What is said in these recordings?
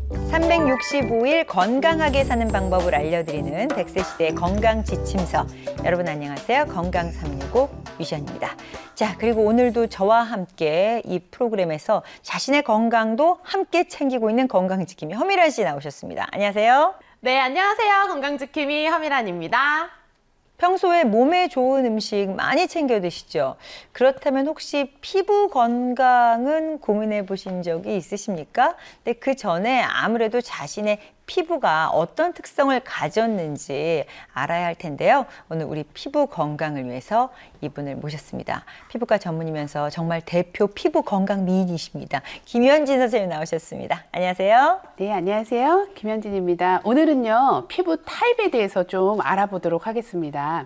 365일 건강하게 사는 방법을 알려드리는 100세 시대의 건강지침서. 여러분 안녕하세요. 건강 365 유시연입니다. 자, 그리고 오늘도 저와 함께 이 프로그램에서 자신의 건강도 함께 챙기고 있는 건강지킴이 허미란 씨 나오셨습니다. 안녕하세요. 네, 안녕하세요. 건강지킴이 허미란입니다. 평소에 몸에 좋은 음식 많이 챙겨 드시죠? 그렇다면 혹시 피부 건강은 고민해 보신 적이 있으십니까? 근데 그 전에 아무래도 자신의 피부가 어떤 특성을 가졌는지 알아야 할 텐데요. 오늘 우리 피부 건강을 위해서 이분을 모셨습니다. 피부과 전문이면서 정말 대표 피부 건강 미인이십니다. 김현진 선생님 나오셨습니다. 안녕하세요. 네, 안녕하세요. 김현진입니다. 오늘은요, 피부 타입에 대해서 좀 알아보도록 하겠습니다.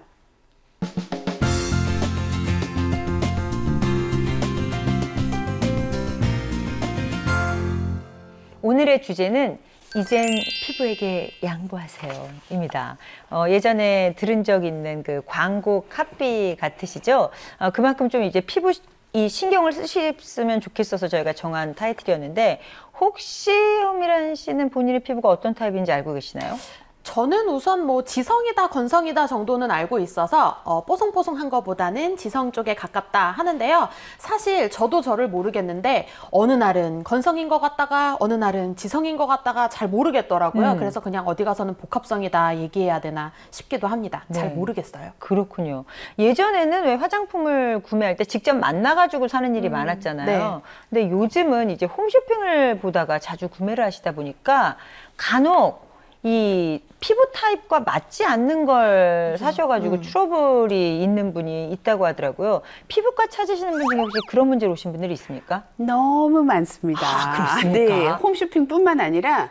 오늘의 주제는 이젠 피부에게 양보하세요 입니다. 예전에 들은 적 있는 그 광고 카피 같으시죠? 그만큼 좀 이제 피부 이 신경을 쓰셨으면 좋겠어서 저희가 정한 타이틀이었는데, 혹시 허미란 씨는 본인의 피부가 어떤 타입인지 알고 계시나요? 저는 우선 뭐 지성이다 건성이다 정도는 알고 있어서 뽀송뽀송한 것보다는 지성 쪽에 가깝다 하는데요. 사실 저도 저를 모르겠는데 어느 날은 건성인 것 같다가 어느 날은 지성인 것 같다가 잘 모르겠더라고요. 그래서 그냥 어디 가서는 복합성이다 얘기해야 되나 싶기도 합니다. 잘 모르겠어요. 그렇군요. 예전에는 왜 화장품을 구매할 때 직접 만나가지고 사는 일이 많았잖아요. 네. 근데 요즘은 이제 홈쇼핑을 보다가 자주 구매를 하시다 보니까 간혹 이 피부 타입과 맞지 않는 걸 사셔가지고 트러블이 있는 분이 있다고 하더라고요. 피부과 찾으시는 분 중에 혹시 그런 문제로 오신 분들이 있습니까? 너무 많습니다. 그렇습니까? 네, 홈쇼핑뿐만 아니라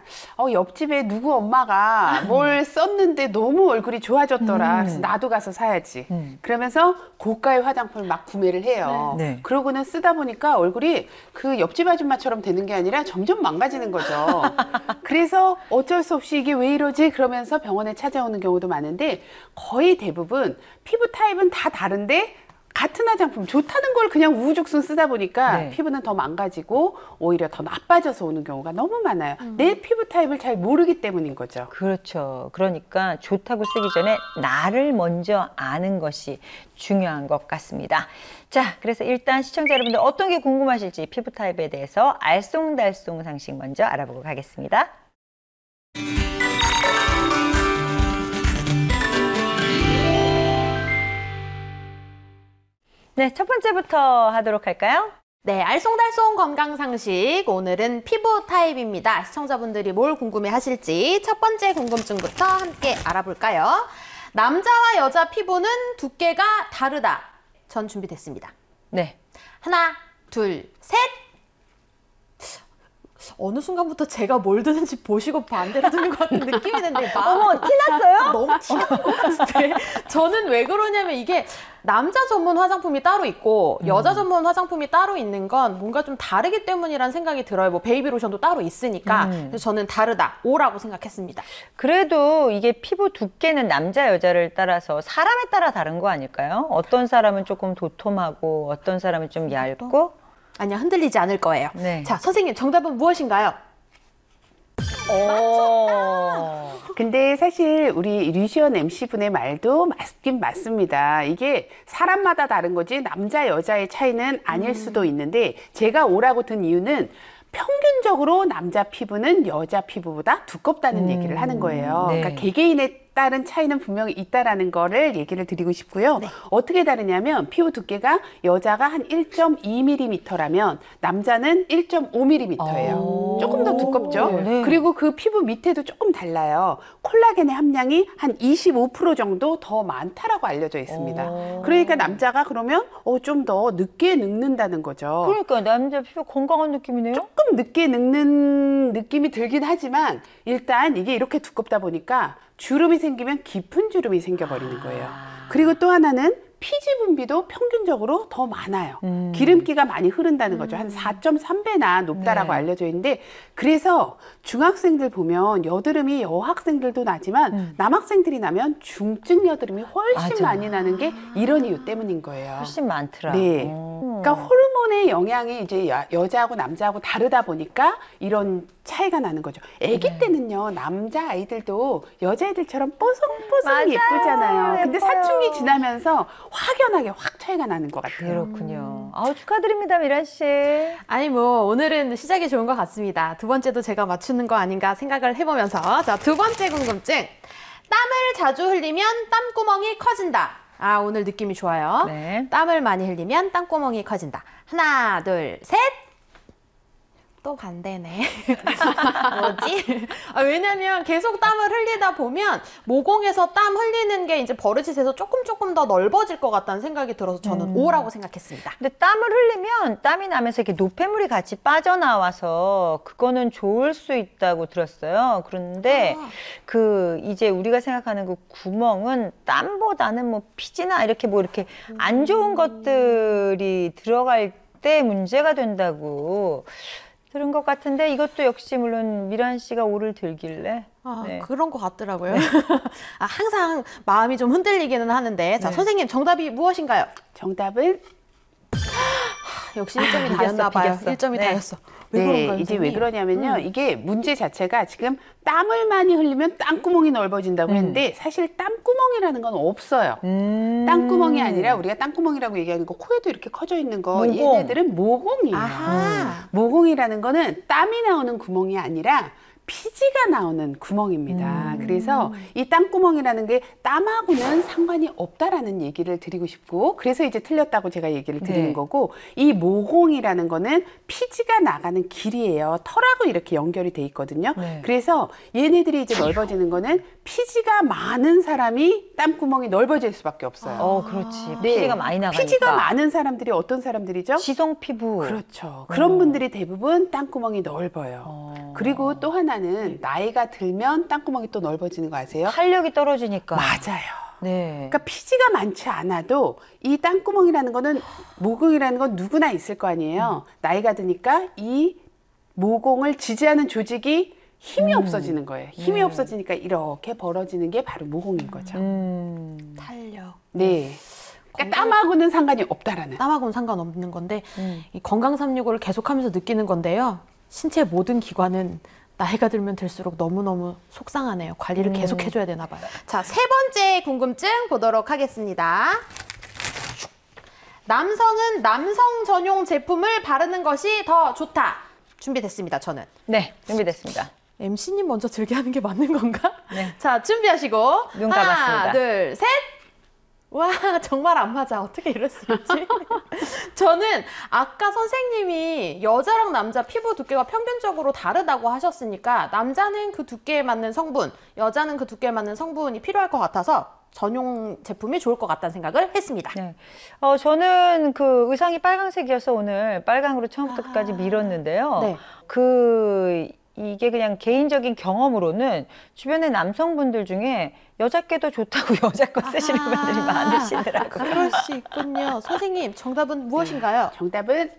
옆집에 누구 엄마가 뭘 썼는데 너무 얼굴이 좋아졌더라. 그래서 나도 가서 사야지. 그러면서 고가의 화장품을 막 구매를 해요. 네. 그러고는 쓰다 보니까 얼굴이 그 옆집 아줌마처럼 되는 게 아니라 점점 망가지는 거죠. 그래서 어쩔 수 없이 이게 왜 이러지? 그러면서 병원에 찾아오는 경우도 많은데, 거의 대부분 피부 타입은 다 다른데 같은 화장품 좋다는 걸 그냥 우후죽순 쓰다 보니까 피부는 더 망가지고 오히려 더 나빠져서 오는 경우가 너무 많아요. 내 피부 타입을 잘 모르기 때문인 거죠. 그렇죠. 그러니까 좋다고 쓰기 전에 나를 먼저 아는 것이 중요한 것 같습니다. 자, 그래서 일단 시청자 여러분들 어떤 게 궁금하실지 피부 타입에 대해서 알쏭달쏭 상식 먼저 알아보고 가겠습니다. 네, 첫 번째부터 하도록 할까요? 네, 알쏭달쏭 건강상식. 오늘은 피부 타입입니다. 시청자분들이 뭘 궁금해 하실지 첫 번째 궁금증부터 함께 알아볼까요? 남자와 여자 피부는 두께가 다르다. 전 준비됐습니다. 네. 하나, 둘, 셋! 어느 순간부터 제가 뭘 드는지 보시고 반대로 드는 것 같은 느낌이 드는데 어머, 티났어요? 너무 티난 것 같은데 저는 왜 그러냐면 이게 남자 전문 화장품이 따로 있고 여자 전문 화장품이 따로 있는 건 뭔가 좀 다르기 때문이라는 생각이 들어요. 뭐 베이비 로션도 따로 있으니까. 그래서 저는 다르다, O라고 생각했습니다. 그래도 이게 피부 두께는 남자 여자를 따라서 사람에 따라 다른 거 아닐까요? 어떤 사람은 조금 도톰하고 어떤 사람은 좀 얇고. 아니야, 흔들리지 않을 거예요. 네. 자, 선생님 정답은 무엇인가요? 근데 사실 우리 류시연 MC분의 말도 맞긴 맞습니다. 이게 사람마다 다른 거지 남자 여자의 차이는 아닐 수도 있는데, 제가 O라고 든 이유는 평균적으로 남자 피부는 여자 피부보다 두껍다는 얘기를 하는 거예요. 네. 그러니까 개개인에 따른 차이는 분명히 있다라는 거를 얘기를 드리고 싶고요. 네. 어떻게 다르냐면 피부 두께가 여자가 한 1.2mm라면 남자는 1.5mm예요. 조금 더 두껍죠. 네. 그리고 그 피부 밑에도 조금 달라요. 콜라겐의 함량이 한 25% 정도 더 많다라고 알려져 있습니다. 그러니까 남자가 그러면 좀 더 늦게 늙는다는 거죠. 그러니까 남자 피부 건강한 느낌이네요. 조금 늦게 늙는 느낌이 들긴 하지만 일단 이게 이렇게 두껍다 보니까 주름이 생기면 깊은 주름이 생겨버리는 거예요. 그리고 또 하나는 피지 분비도 평균적으로 더 많아요. 기름기가 많이 흐른다는 거죠. 한 4.3배나 높다라고 알려져 있는데, 그래서 중학생들 보면 여드름이 여학생들도 나지만 남학생들이 나면 중증 여드름이 훨씬 많이 나는 게 이런 이유 때문인 거예요. 훨씬 많더라. 네. 그러니까 호르몬의 영향이 이제 여자하고 남자하고 다르다 보니까 이런 차이가 나는 거죠. 아기 때는요, 남자 아이들도 여자애들처럼 뽀송뽀송 맞아요. 예쁘잖아요. 근데 예뻐요. 사춘기 지나면서 확연하게 확 차이가 나는 것 같아요. 그렇군요. 아우, 축하드립니다, 미란 씨. 아니 뭐 오늘은 시작이 좋은 것 같습니다. 두 번째도 제가 맞추는 거 아닌가 생각을 해보면서 자, 두 번째 궁금증. 땀을 자주 흘리면 땀구멍이 커진다. 아, 오늘 느낌이 좋아요. 네. 땀을 많이 흘리면 땀구멍이 커진다. 하나, 둘, 셋. 또 반대네. 뭐지? 왜냐면 계속 땀을 흘리다 보면 모공에서 땀 흘리는 게 이제 버릇이 돼서 조금 더 넓어질 것 같다는 생각이 들어서 저는 O라고 생각했습니다. 근데 땀을 흘리면 땀이 나면서 이렇게 노폐물이 같이 빠져나와서 그거는 좋을 수 있다고 들었어요. 그런데 이제 우리가 생각하는 그 구멍은 땀보다는 뭐 피지나 이렇게 뭐 이렇게 안 좋은 것들이 들어갈 때 문제가 된다고 들은 것 같은데 이것도 역시 물론 미란 씨가 오를 들길래 네. 그런 것 같더라고요. 항상 마음이 좀 흔들리기는 하는데 자, 선생님 정답이 무엇인가요? 정답은 역시 1점이 다였나 봐요. 비겼어. 1점이 네. 다였어. 왜 그런가요, 이제 선생님? 왜 그러냐면요. 이게 문제 자체가 지금 땀을 많이 흘리면 땀구멍이 넓어진다고 했는데 사실 땀구멍이라는 건 없어요. 땀구멍이 아니라 우리가 땀구멍이라고 얘기하는 거 코에도 이렇게 커져 있는 거 모공. 얘네들은 모공이에요. 아하. 모공이라는 거는 땀이 나오는 구멍이 아니라 피지가 나오는 구멍입니다. 그래서 이 땀구멍이라는 게 땀하고는 상관이 없다라는 얘기를 드리고 싶고 그래서 이제 틀렸다고 제가 얘기를 드리는 네. 거고 이 모공이라는 거는 피지가 나가는 길이에요. 털하고 이렇게 연결이 돼 있거든요. 네. 그래서 얘네들이 이제 넓어지는 거는 피지가 많은 사람이 땀구멍이 넓어질 수밖에 없어요. 그렇지. 네. 피지가 많이 나가니까. 피지가 많은 사람들이 어떤 사람들이죠? 지성 피부. 그렇죠. 그런 분들이 대부분 땀구멍이 넓어요. 그리고 또 하나는 나이가 들면 땀구멍이 또 넓어지는 거 아세요? 탄력이 떨어지니까. 맞아요. 네. 그러니까 피지가 많지 않아도 이 땀구멍이라는 거는 모공이라는 건 누구나 있을 거 아니에요. 나이가 드니까 이 모공을 지지하는 조직이 힘이 없어지는 거예요. 힘이 없어지니까 이렇게 벌어지는 게 바로 모공인 거죠. 탄력. 네. 그러니까 땀하고는 상관이 없다라는. 땀하고는 상관없는 건데 이 건강 365를 계속하면서 느끼는 건데요. 신체 모든 기관은 나이가 들면 들수록 너무너무 속상하네요. 관리를 계속 해줘야 되나 봐요. 자, 세 번째 궁금증 보도록 하겠습니다. 남성은 남성 전용 제품을 바르는 것이 더 좋다. 준비됐습니다, 저는. 네, 준비됐습니다. MC님 먼저 들게 하는 게 맞는 건가? 네. 자, 준비하시고. 눈 감았습니다. 하나, 둘, 셋! 와, 정말 안 맞아. 어떻게 이럴 수 있지? 저는 아까 선생님이 여자랑 남자 피부 두께가 평균적으로 다르다고 하셨으니까 남자는 그 두께에 맞는 성분, 여자는 그 두께에 맞는 성분이 필요할 것 같아서 전용 제품이 좋을 것 같다는 생각을 했습니다. 네. 저는 그 의상이 빨강색이어서 오늘 빨강으로 처음부터 끝까지 밀었는데요. 네. 이게 그냥 개인적인 경험으로는 주변의 남성분들 중에 여자께도 좋다고 여자 거 쓰시는 분들이 많으시더라고요. 그럴 수 있군요. 선생님, 정답은 무엇인가요? 정답은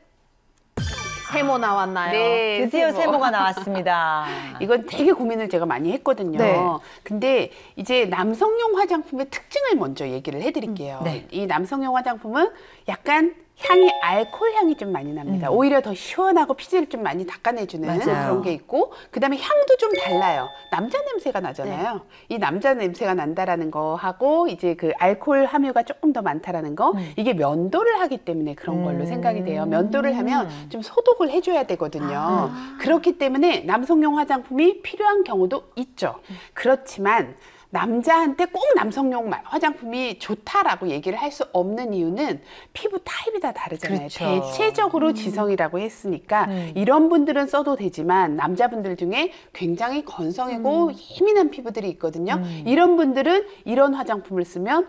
세모 나왔나요? 네, 드디어 세모가 나왔습니다. 이건 되게 고민을 제가 많이 했거든요. 네. 근데 이제 남성용 화장품의 특징을 먼저 얘기를 해드릴게요. 네. 이 남성용 화장품은 약간 향이 알코올 향이 좀 많이 납니다. 오히려 더 시원하고 피지를 좀 많이 닦아내주는 맞아요. 그런 게 있고 그다음에 향도 좀 달라요. 남자 냄새가 나잖아요. 이 남자 냄새가 난다라는 거 하고 이제 그 알코올 함유가 조금 더 많다라는 거 이게 면도를 하기 때문에 그런 걸로 생각이 돼요. 면도를 하면 좀 소독을 해줘야 되거든요. 그렇기 때문에 남성용 화장품이 필요한 경우도 있죠. 그렇지만 남자한테 꼭 남성용 화장품이 좋다라고 얘기를 할 수 없는 이유는 피부 타입이 다 다르잖아요. 그렇죠. 대체적으로 지성이라고 했으니까 이런 분들은 써도 되지만 남자분들 중에 굉장히 건성이고 예민한 피부들이 있거든요. 이런 분들은 이런 화장품을 쓰면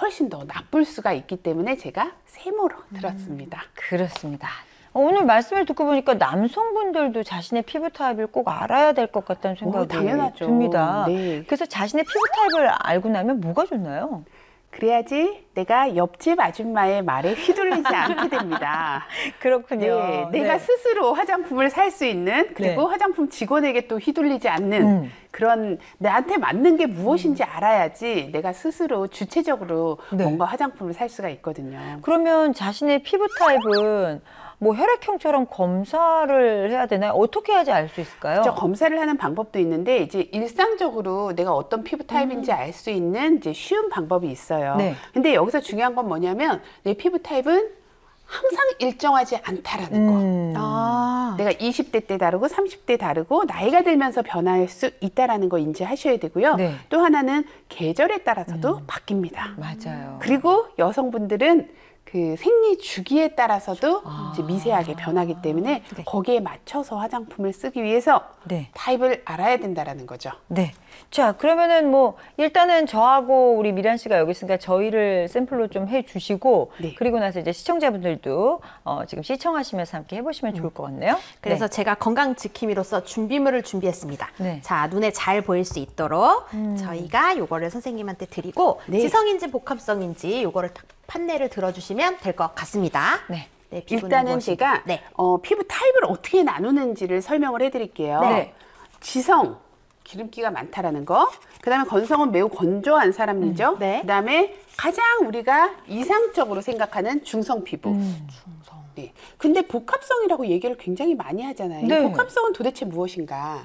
훨씬 더 나쁠 수가 있기 때문에 제가 세모로 들었습니다. 그렇습니다. 오늘 말씀을 듣고 보니까 남성분들도 자신의 피부 타입을 꼭 알아야 될 것 같다는 생각이 당연하죠. 듭니다. 네. 그래서 자신의 피부 타입을 알고 나면 뭐가 좋나요? 그래야지 내가 옆집 아줌마의 말에 휘둘리지 않게 됩니다. 그렇군요. 네, 내가 스스로 화장품을 살 수 있는 그리고 네. 화장품 직원에게 또 휘둘리지 않는 그런 나한테 맞는 게 무엇인지 알아야지 내가 스스로 주체적으로 네. 뭔가 화장품을 살 수가 있거든요. 그러면 자신의 피부 타입은 뭐 혈액형처럼 검사를 해야 되나요? 어떻게 해야지 알 수 있을까요? 저 검사를 하는 방법도 있는데 이제 일상적으로 내가 어떤 피부 타입인지 알 수 있는 이제 쉬운 방법이 있어요. 네. 근데 여기서 중요한 건 뭐냐면 내 피부 타입은 항상 일정하지 않다라는 거. 아. 내가 20대 때 다르고 30대 다르고 나이가 들면서 변할 수 있다라는 거 인지하셔야 되고요. 네. 또 하나는 계절에 따라서도 바뀝니다. 맞아요. 그리고 여성분들은 그 생리 주기에 따라서도 이제 미세하게 변하기 때문에 거기에 맞춰서 화장품을 쓰기 위해서 네. 타입을 알아야 된다라는 거죠. 네. 자, 그러면은 뭐 일단은 저하고 우리 미란 씨가 여기 있으니까 저희를 샘플로 좀 해주시고 네. 그리고 나서 이제 시청자분들도 지금 시청하시면서 함께 해보시면 좋을 것 같네요. 그래서 제가 건강 지킴이로서 준비물을 준비했습니다. 네. 자, 눈에 잘 보일 수 있도록 저희가 요거를 선생님한테 드리고 네. 지성인지 복합성인지 요거를 딱 판례를 들어주시면 될 것 같습니다. 네. 네, 피부는 일단은 무엇인지. 제가 네. 피부 타입을 어떻게 나누는지를 설명을 해드릴게요. 네. 지성, 기름기가 많다라는 거. 그다음에 건성은 매우 건조한 사람이죠. 네. 그다음에 가장 우리가 이상적으로 생각하는 중성 피부. 중성. 네. 근데 복합성이라고 얘기를 굉장히 많이 하잖아요. 네. 이 복합성은 도대체 무엇인가?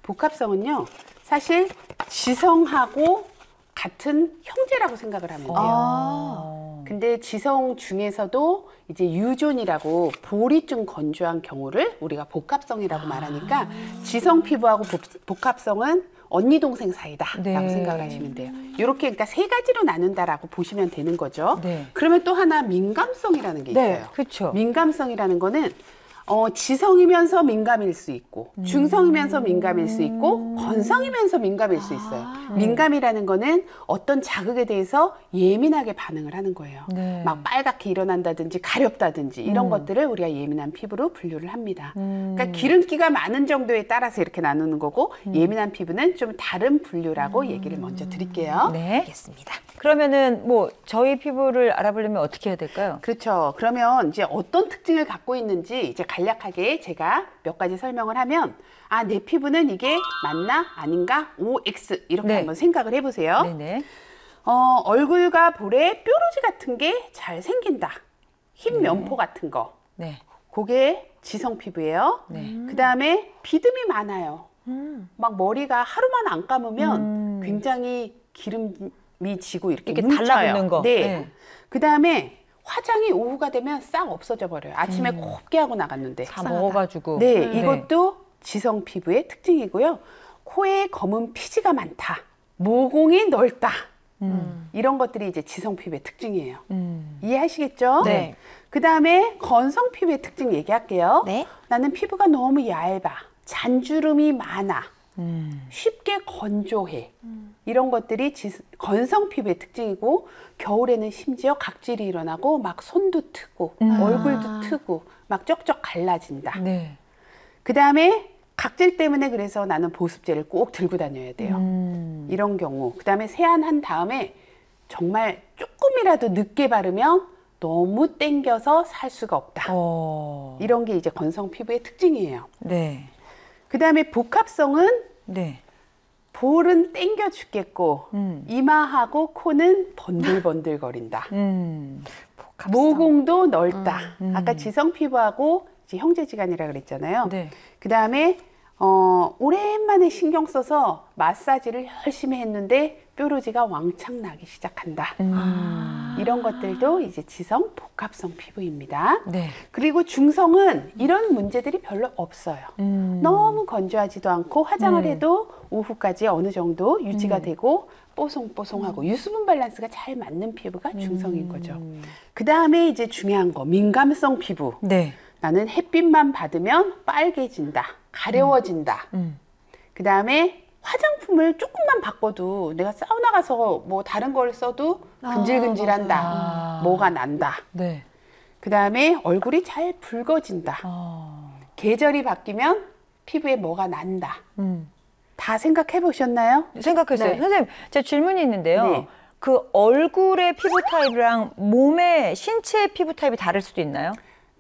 복합성은요, 사실 지성하고 같은 형제라고 생각을 하면 돼요. 아. 근데 지성 중에서도 이제 유존이라고 볼이 좀 건조한 경우를 우리가 복합성이라고 말하니까 지성 피부하고 복합성은 언니 동생 사이다라고 네. 생각을 하시면 돼요. 이렇게 그러니까 세 가지로 나눈다라고 보시면 되는 거죠. 네. 그러면 또 하나 민감성이라는 게 네. 있어요. 그렇죠. 민감성이라는 거는 지성이면서 민감일 수 있고 중성이면서 민감일 수 있고 건성이면서 민감일 수 있어요. 민감이라는 거는 어떤 자극에 대해서 예민하게 반응을 하는 거예요. 네. 막 빨갛게 일어난다든지 가렵다든지 이런 것들을 우리가 예민한 피부로 분류를 합니다. 그러니까 기름기가 많은 정도에 따라서 이렇게 나누는 거고 예민한 피부는 좀 다른 분류라고 얘기를 먼저 드릴게요. 네. 알겠습니다. 그러면은 뭐 저희 피부를 알아보려면 어떻게 해야 될까요? 그렇죠. 그러면 이제 어떤 특징을 갖고 있는지 이제 간략하게 제가 몇 가지 설명을 하면 아, 내 피부는 이게 맞나 아닌가 OX 이렇게 네. 한번 생각을 해보세요. 네네. 얼굴과 볼에 뾰루지 같은 게 잘 생긴다. 흰 면포 같은 거. 네. 그게 지성 피부예요. 네. 그다음에 비듬이 많아요. 막 머리가 하루만 안 감으면 굉장히 기름이 지고 이렇게 뭉쳐요. 달라붙는 거. 네. 네. 그다음에 화장이 오후가 되면 싹 없어져 버려요. 아침에 곱게 하고 나갔는데. 다 먹어가지고. 네, 이것도 지성 피부의 특징이고요. 코에 검은 피지가 많다. 모공이 넓다. 이런 것들이 이제 지성 피부의 특징이에요. 이해하시겠죠? 네. 그다음에 건성 피부의 특징 얘기할게요. 네. 나는 피부가 너무 얇아. 잔주름이 많아. 쉽게 건조해. 이런 것들이 건성 피부의 특징이고 겨울에는 심지어 각질이 일어나고 막 손도 트고 얼굴도 트고 막 쩍쩍 갈라진다. 네. 그다음에 각질 때문에 그래서 나는 보습제를 꼭 들고 다녀야 돼요. 이런 경우. 그다음에 세안한 다음에 정말 조금이라도 늦게 바르면 너무 땡겨서 살 수가 없다. 이런 게 이제 건성 피부의 특징이에요. 네. 그다음에 복합성은 네. 볼은 땡겨 죽겠고 이마하고 코는 번들번들 거린다. 복합성. 모공도 넓다. 아까 지성 피부하고 이제 형제지간이라 그랬잖아요. 네. 그다음에 오랜만에 신경 써서 마사지를 열심히 했는데 뾰루지가 왕창 나기 시작한다. 이런 것들도 이제 지성 복합성 피부입니다. 네. 그리고 중성은 이런 문제들이 별로 없어요. 너무 건조하지도 않고 화장을 해도 오후까지 어느 정도 유지가 되고 뽀송뽀송하고 유수분 밸런스가 잘 맞는 피부가 중성인 거죠. 그 다음에 이제 중요한 거 민감성 피부. 네. 나는 햇빛만 받으면 빨개진다, 가려워진다. 그 다음에 화장품을 조금만 바꿔도 내가 사우나 가서 뭐 다른 걸 써도 근질근질한다, 뭐가 난다. 네. 그 다음에 얼굴이 잘 붉어진다. 계절이 바뀌면 피부에 뭐가 난다. 다 생각해 보셨나요? 생각했어요. 네. 선생님, 제가 질문이 있는데요. 네. 그 얼굴의 피부 타입이랑 몸의 신체 피부 타입이 다를 수도 있나요?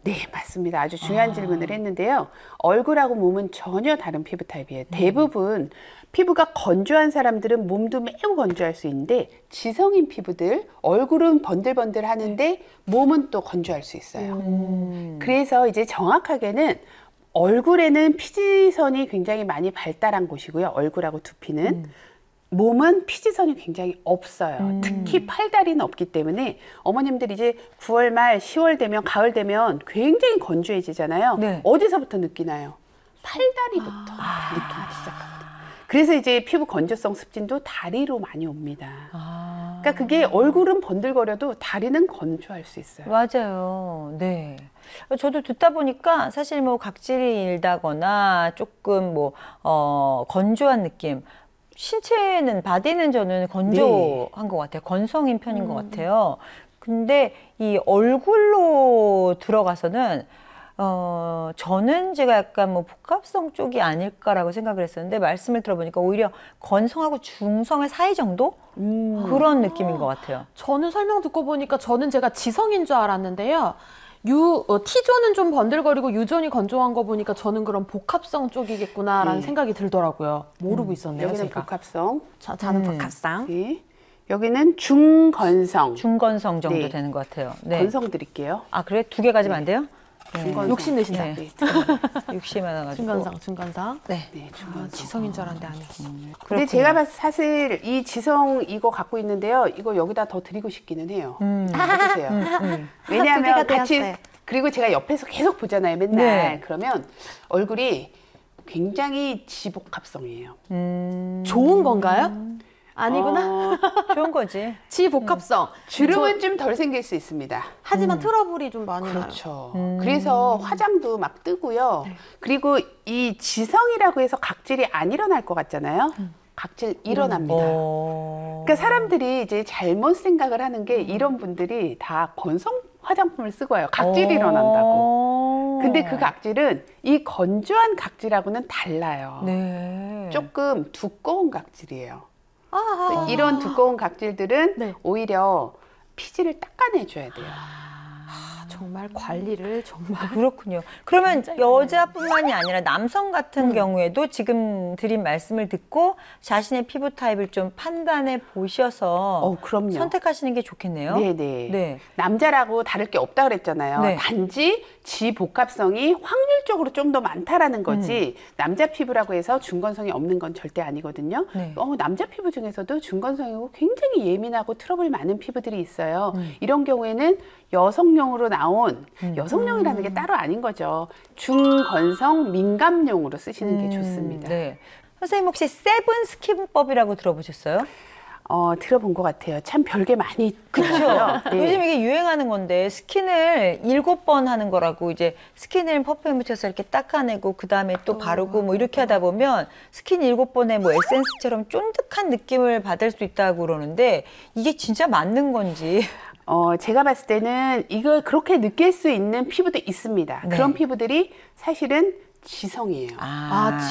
네, 맞습니다. 아주 중요한 질문을 했는데요. 얼굴하고 몸은 전혀 다른 피부 타입이에요. 대부분 피부가 건조한 사람들은 몸도 매우 건조할 수 있는데 지성인 피부들 얼굴은 번들번들 하는데 몸은 또 건조할 수 있어요. 그래서 이제 정확하게는 얼굴에는 피지선이 굉장히 많이 발달한 곳이고요. 얼굴하고 두피는. 몸은 피지선이 굉장히 없어요. 특히 팔다리는 없기 때문에 어머님들 이제 9월 말 10월 되면 가을 되면 굉장히 건조해지잖아요. 네. 어디서부터 느끼나요? 팔다리부터 느끼기 시작합니다. 그래서 이제 피부 건조성 습진도 다리로 많이 옵니다. 그러니까 그게 얼굴은 번들거려도 다리는 건조할 수 있어요. 맞아요. 네. 저도 듣다 보니까 사실 뭐 각질이 일다거나 조금 뭐, 건조한 느낌. 신체는, 바디는 저는 건조한 것 같아요. 건성인 편인 것 같아요. 근데 이 얼굴로 들어가서는, 저는 제가 약간 뭐 복합성 쪽이 아닐까라고 생각을 했었는데 말씀을 들어보니까 오히려 건성하고 중성의 사이 정도? 그런 느낌인 것 같아요. 저는 설명 듣고 보니까 저는 제가 지성인 줄 알았는데요. T존은 좀 번들거리고 U존이 건조한 거 보니까 저는 그런 복합성 쪽이겠구나라는 생각이 들더라고요. 모르고 있었네요, 여기는 제가. 복합성. 저는 복합성. 네. 여기는 중건성. 중건성 정도 네. 되는 것 같아요. 네. 건성 드릴게요. 아, 그래? 2개 가지면 안 돼요? 중건성. 욕심 내신다. 네. 네. 욕심이 많아가지고. 중건성. 네. 네, 아, 중건성. 지성인 줄 알았는데 아니었어. 근데 그렇군요. 제가 봤을 때 사실 이 지성 이거 갖고 있는데요. 이거 여기다 더 드리고 싶기는 해요. 해주세요. 왜냐하면 두 개가 같이 되었어요. 그리고 제가 옆에서 계속 보잖아요. 맨날. 네. 그러면 얼굴이 굉장히 지복합성이에요. 좋은 건가요? 아니구나. 좋은 거지. 지복합성. 주름은 좀 덜 생길 수 있습니다. 하지만 트러블이 좀 많이 나요. 그렇죠. 그래서 화장도 막 뜨고요. 그리고 이 지성이라고 해서 각질이 안 일어날 것 같잖아요. 각질 일어납니다. 그러니까 사람들이 이제 잘못 생각을 하는 게 이런 분들이 다 건성 화장품을 쓰고 와요. 각질이 일어난다고. 근데 그 각질은 이 건조한 각질하고는 달라요. 네. 조금 두꺼운 각질이에요. 아, 이런 두꺼운 각질들은 네. 오히려 피지를 닦아내줘야 돼요. 정말 관리를 정말. 그렇군요. 그러면 여자뿐만이 아니라 남성 같은 경우에도 지금 드린 말씀을 듣고 자신의 피부 타입을 좀 판단해 보셔서 그럼요. 선택하시는 게 좋겠네요. 네네. 네. 남자라고 다를 게 없다 그랬잖아요. 네. 단지 지복합성이 확률적으로 좀 더 많다라는 거지 남자 피부라고 해서 중건성이 없는 건 절대 아니거든요. 네. 남자 피부 중에서도 중건성이고 굉장히 예민하고 트러블 많은 피부들이 있어요. 이런 경우에는 여성용으로 나온 여성용이라는 게 따로 아닌 거죠. 중건성 민감용으로 쓰시는 게 좋습니다. 네. 선생님 혹시 세븐 스킨법이라고 들어보셨어요? 들어본 것 같아요. 참 별게 많이 그렇죠. 있고요. 요즘 이게 유행하는 건데 스킨을 7번 하는 거라고 이제 스킨을 퍼퓸 묻혀서 이렇게 닦아내고 그 다음에 또 바르고 뭐 이렇게 하다 보면 스킨 7번에 뭐 에센스처럼 쫀득한 느낌을 받을 수 있다고 그러는데 이게 진짜 맞는 건지. 제가 봤을 때는 이걸 그렇게 느낄 수 있는 피부도 있습니다. 네. 그런 피부들이 사실은 지성이에요.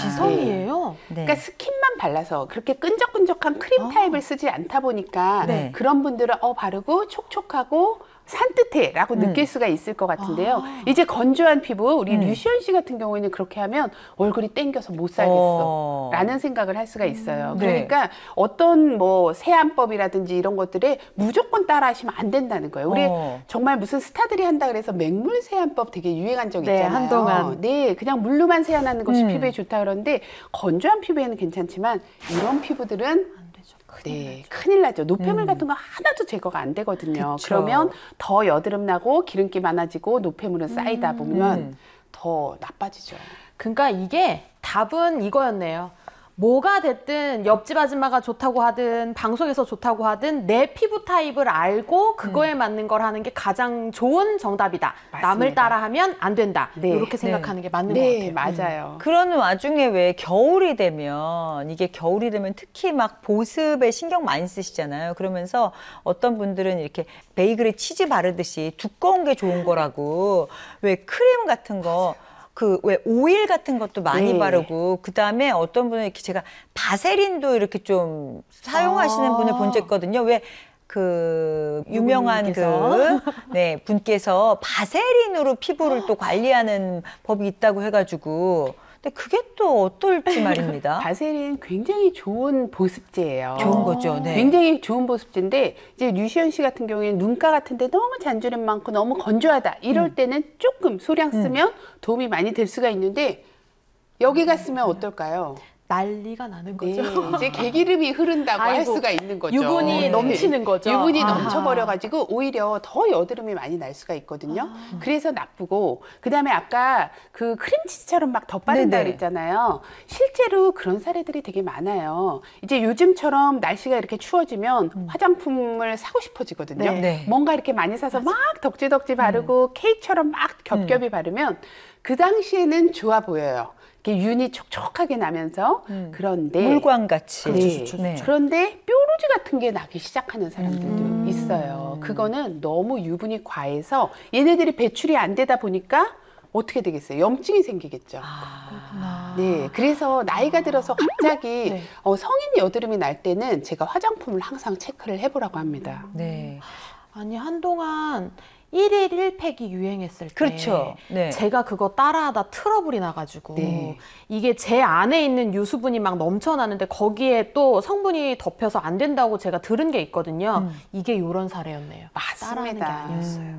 지성이에요? 네. 그러니까 스킨만 발라서 그렇게 끈적끈적한 크림 타입을 쓰지 않다 보니까 네. 그런 분들은 바르고 촉촉하고 산뜻해라고 느낄 수가 있을 것 같은데요. 이제 건조한 피부, 우리 류시연 씨 같은 경우에는 그렇게 하면 얼굴이 땡겨서 못 살겠어 라는 생각을 할 수가 있어요. 네. 그러니까 어떤 뭐 세안법이라든지 이런 것들에 무조건 따라 하시면 안 된다는 거예요. 우리 정말 무슨 스타들이 한다 그래서 맹물 세안법 되게 유행한 적 네, 있잖아요. 한동안. 네, 그냥 물로만 세안하는 것이 피부에 좋다 그러는데 건조한 피부에는 괜찮지만 이런 피부들은 네, 큰일 나죠. 노폐물 같은 거 하나도 제거가 안 되거든요. 그쵸. 그러면 더 여드름 나고 기름기 많아지고 노폐물은 쌓이다 보면 더 나빠지죠. 그러니까 이게 답은 이거였네요. 뭐가 됐든 옆집 아줌마가 좋다고 하든 방송에서 좋다고 하든 내 피부 타입을 알고 그거에 맞는 걸 하는 게 가장 좋은 정답이다. 맞습니다. 남을 따라하면 안 된다. 네. 이렇게 생각하는 게 맞는 네, 것 같아요. 맞아요. 그런 와중에 왜 겨울이 되면 특히 막 보습에 신경 많이 쓰시잖아요. 그러면서 어떤 분들은 이렇게 베이글에 치즈 바르듯이 두꺼운 게 좋은 거라고 왜 크림 같은 거 왜 오일 같은 것도 많이 네. 바르고 그다음에 어떤 분은 이렇게 제가 바세린도 이렇게 좀 사용하시는 분을 본 적 있거든요. 왜 그 유명한 누구님께서? 네, 분께서 바세린으로 피부를 또 관리하는 법이 있다고 해가지고 근데 그게 또 어떨지 말입니다. 바세린 굉장히 좋은 보습제예요. 좋은 거죠. 네. 굉장히 좋은 보습제인데 이제 류시연 씨 같은 경우에는 눈가 같은데 너무 잔주름 많고 너무 건조하다 이럴 때는 조금 소량 쓰면 도움이 많이 될 수가 있는데 여기가 쓰면 어떨까요? 난리가 나는 네, 거죠. 이제 개기름이 흐른다고 할 아이고, 수가 있는 거죠. 유분이 네. 넘치는 거죠. 유분이 아하. 넘쳐버려가지고 오히려 더 여드름이 많이 날 수가 있거든요. 그래서 나쁘고 그다음에 아까 그 크림치즈처럼 막 덧바른다 네네. 그랬잖아요. 실제로 그런 사례들이 되게 많아요. 이제 요즘처럼 날씨가 이렇게 추워지면 화장품을 사고 싶어지거든요. 네. 네. 뭔가 이렇게 많이 사서 막 덕지덕지 바르고 케이크처럼 막 겹겹이 바르면 그 당시에는 좋아 보여요. 이렇게 윤이 촉촉하게 나면서 그런데 물광 같이. 네. 그런데 뾰루지 같은 게 나기 시작하는 사람들도 있어요. 그거는 너무 유분이 과해서 얘네들이 배출이 안 되다 보니까 어떻게 되겠어요? 염증이 생기겠죠. 네, 그래서 나이가 들어서 갑자기 네. 성인 여드름이 날 때는 제가 화장품을 항상 체크를 해보라고 합니다. 네. 아니 한동안 1일 1팩이 유행했을 때 그렇죠. 네. 제가 그거 따라하다 트러블이 나가지고 네. 이게 제 안에 있는 유수분이 막 넘쳐나는데 거기에 또 성분이 덮여서 안 된다고 제가 들은 게 있거든요. 이게 이런 사례였네요. 따라하는 게 맞습니다. 아니었어요.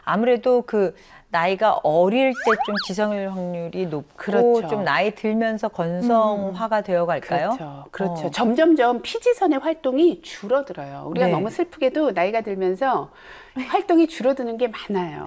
아무래도 그 나이가 어릴 때 좀 지성일 확률이 높고 그렇죠. 좀 나이 들면서 건성화가 되어 갈까요? 그렇죠. 그렇죠. 점점점 피지선의 활동이 줄어들어요. 우리가 네. 너무 슬프게도 나이가 들면서 활동이 줄어드는 게 많아요.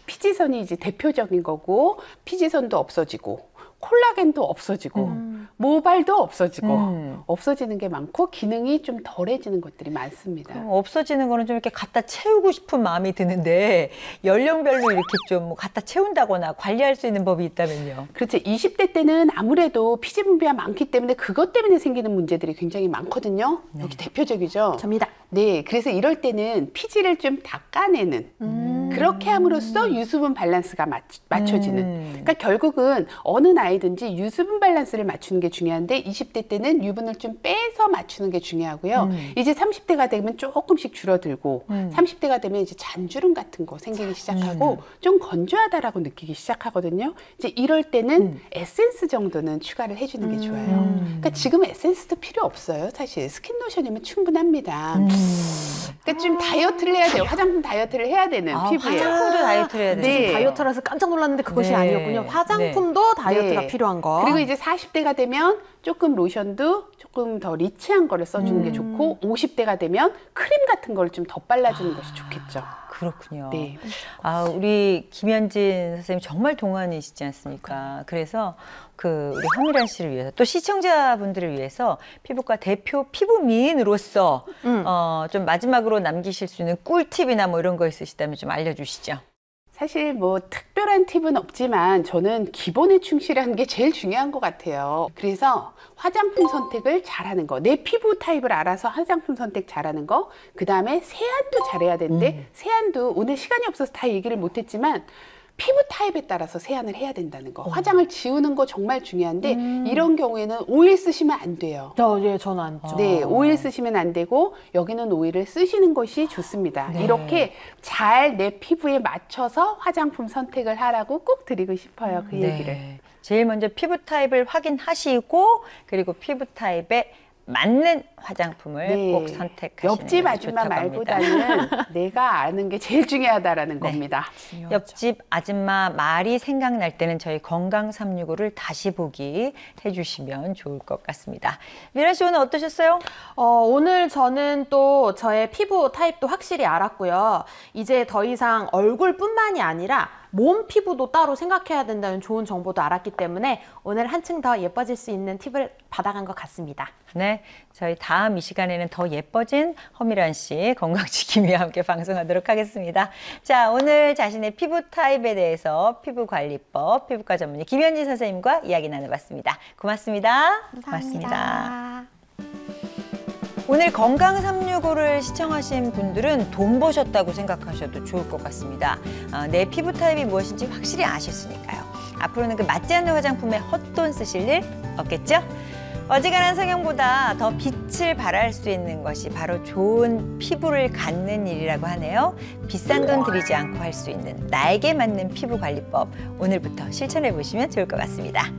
피지선이 이제 대표적인 거고 피지선도 없어지고 콜라겐도 없어지고 모발도 없어지고 없어지는 게 많고 기능이 좀 덜해지는 것들이 많습니다. 없어지는 거는 좀 이렇게 갖다 채우고 싶은 마음이 드는데 연령별로 이렇게 좀뭐 갖다 채운다거나 관리할 수 있는 법이 있다면요. 그렇죠. 20대 때는 아무래도 피지 분비가 많기 때문에 그것 때문에 생기는 문제들이 굉장히 많거든요. 여기 대표적이죠. 접니다. 네, 그래서 이럴 때는 피지를 좀 닦아내는 그렇게 함으로써 유수분 밸런스가 맞춰지는. 그러니까 결국은 어느 나이든지 유수분 밸런스를 맞추는 게 중요한데 20대 때는 유분을 좀 빼서 맞추는 게 중요하고요. 이제 30대가 되면 조금씩 줄어들고 30대가 되면 이제 잔주름 같은 거 생기기 시작하고 좀 건조하다라고 느끼기 시작하거든요. 이제 이럴 때는 에센스 정도는 추가를 해주는 게 좋아요. 그러니까 지금 에센스도 필요 없어요. 사실 스킨 로션이면 충분합니다. 그러니까 좀 다이어트를 해야 돼요. 화장품 다이어트를 해야 되는 피부에. 화장품도 다이어트를 해야 되죠. 네. 다이어트라서 깜짝 놀랐는데 그것이 네. 아니었군요. 화장품도 다이어트가 네. 필요한 거. 그리고 이제 40대가 되면 조금 로션도 조금 더 리치한 거를 써주는 게 좋고 50대가 되면 크림 같은 걸 좀 더 발라주는 것이 좋겠죠. 그렇군요. 네. 아, 우리 김현진 선생님 정말 동안이시지 않습니까? 그래서 그 우리 허미란 씨를 위해서 또 시청자분들을 위해서 피부과 대표 피부 미인으로서 좀 마지막으로 남기실 수 있는 꿀팁이나 뭐 이런 거 있으시다면 좀 알려주시죠. 사실 뭐 특별한 팁은 없지만 저는 기본에 충실하는 게 제일 중요한 것 같아요. 그래서 화장품 선택을 잘하는 거, 내 피부 타입을 알아서 화장품 선택 잘하는 거, 그 다음에 세안도 잘해야 되는데 세안도 오늘 시간이 없어서 다 얘기를 못했지만 피부 타입에 따라서 세안을 해야 된다는 거. 화장을 지우는 거 정말 중요한데 이런 경우에는 오일 쓰시면 안 돼요. 예, 저는 안 죠. 네, 오일 쓰시면 안 되고 여기는 오일을 쓰시는 것이 좋습니다. 네. 이렇게 잘 내 피부에 맞춰서 화장품 선택을 하라고 꼭 드리고 싶어요. 그 얘기를. 제일 먼저 피부 타입을 확인하시고 그리고 피부 타입에 맞는 화장품을 네. 꼭 선택하시는 옆집 게 아줌마 좋다고 합니다. 말보다는 내가 아는 게 제일 중요하다라는 네. 겁니다. 옆집 아줌마 말이 생각날 때는 저희 건강 365를 다시 보기 해주시면 좋을 것 같습니다. 미라 씨 오늘 어떠셨어요? 오늘 저는 또 저의 피부 타입도 확실히 알았고요. 이제 더 이상 얼굴뿐만이 아니라 몸 피부도 따로 생각해야 된다는 좋은 정보도 알았기 때문에 오늘 한층 더 예뻐질 수 있는 팁을 받아간 것 같습니다. 네, 저희 다음 이 시간에는 더 예뻐진 허미란 씨 건강지킴이와 함께 방송하도록 하겠습니다. 자, 오늘 자신의 피부 타입에 대해서 피부관리법, 피부과 전문의 김현진 선생님과 이야기 나눠봤습니다. 고맙습니다. 고맙습니다. 오늘 건강 365를 시청하신 분들은 돈 버셨다고 생각하셔도 좋을 것 같습니다. 내 피부 타입이 무엇인지 확실히 아셨으니까요. 앞으로는 그 맞지 않는 화장품에 헛돈 쓰실 일 없겠죠? 어지간한 성형보다 더 빛을 발할 수 있는 것이 바로 좋은 피부를 갖는 일이라고 하네요. 비싼 돈 들이지 않고 할 수 있는 나에게 맞는 피부 관리법, 오늘부터 실천해 보시면 좋을 것 같습니다.